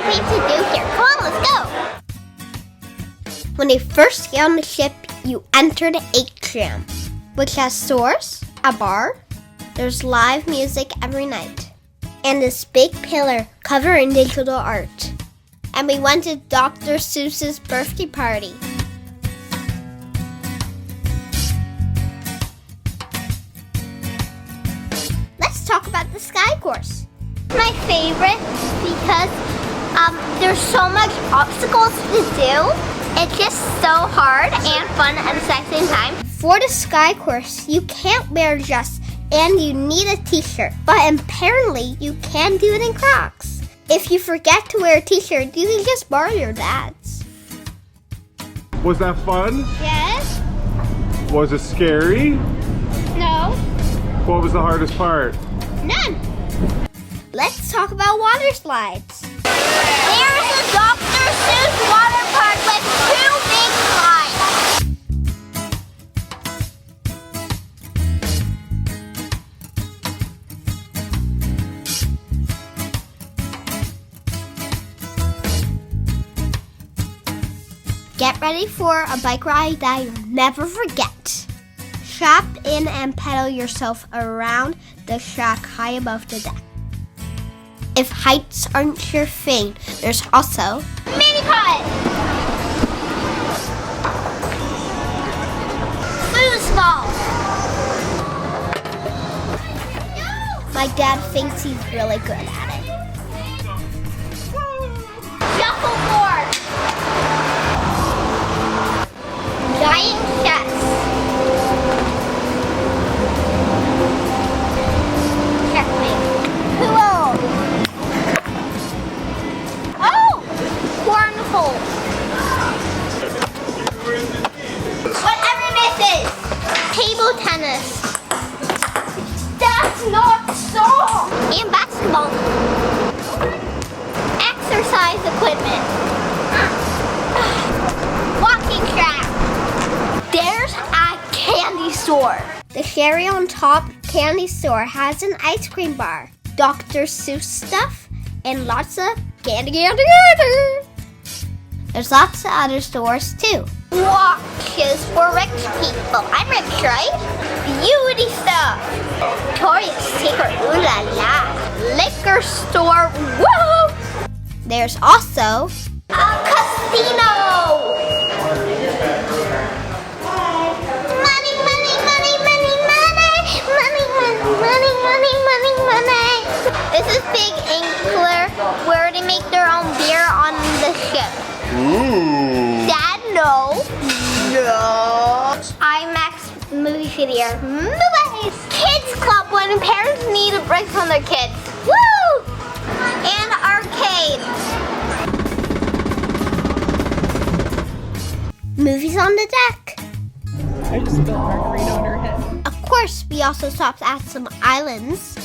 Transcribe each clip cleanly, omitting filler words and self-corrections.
nothing to do here. Come on, let's go. When you first get on the ship, you enter the atrium, which has stores, a bar. There's live music every night, and this big pillar covered in digital art. And we went to Dr. Seuss's birthday party. Let's talk about the sky course. My favorite because there's so much obstacles to do. It's just so hard and fun at the same time. For the sky course, you can't wear a dress and you need a t-shirt. But apparently, you can do it in Crocs. If you forget to wear a t-shirt, you can just borrow your dad's. Was that fun? Yes. Was it scary? No. What was the hardest part? None. Let's talk about water slides. There's a Dr. Seuss water park with 2 big slides. Get ready for a bike ride that you'll never forget. Strap in and pedal yourself around the shack high above the deck. If heights aren't your thing, there's also mini pot, foosball. My dad thinks he's really good at it. Shuffleboard, giant chess. Checkmate. Pool. Whatever this is. Table tennis. That's not so. And basketball. Exercise equipment. Walking track. There's a candy store. The Cherry on Top candy store has an ice cream bar, Dr. Seuss stuff, and lots of candy. There's lots of other stores too. Watches for rich people. I'm rich, right? Beauty stuff. Victoria's Secret, ooh la la. Liquor store, woo! There's also a casino. Money, money, money, money, money. Money, money, money, money, money, money. This is Big Inkler, where they make their own beer on the ship. Ooh. Dad, no. No. IMAX movie theater. Movies. Kids club when parents need a break from their kids. Woo! And arcade. Movies on the deck. I just spilled margarita on her head. Of course, we also stopped at some islands.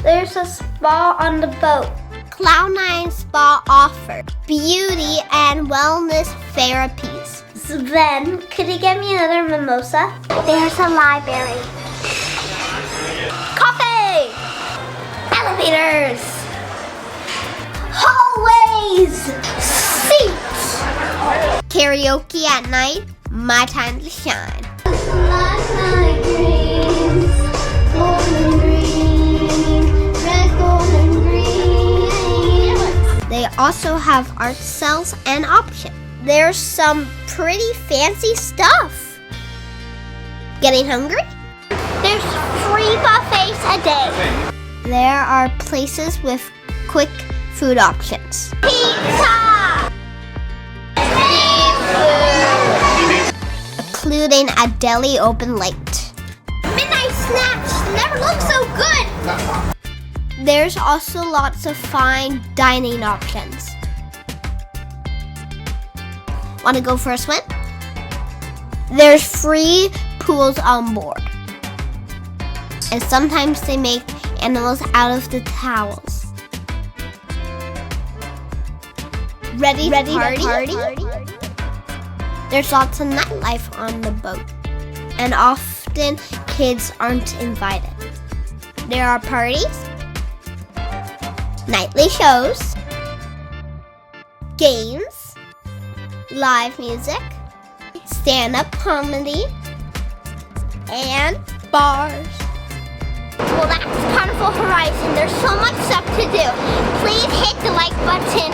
There's a spa on the boat. Cloud9 Spa offer beauty and wellness therapies. Sven, could you get me another mimosa? There's a library. Coffee! Elevators! Hallways! Seats! Karaoke at night, my time to shine. They also have art cells and options. There's some pretty fancy stuff. Getting hungry? There's free buffets a day. There are places with quick food options. Pizza! Seafood! Including a deli open late. Midnight snacks never look so good! There's also lots of fine dining options. Want to go for a swim? There's free pools on board. And sometimes they make animals out of the towels. Ready to party? There's lots of nightlife on the boat. And often kids aren't invited. There are parties, nightly shows, games, live music, stand-up comedy, and bars. Well, that's Carnival Horizon. There's so much stuff to do. Please hit the like button,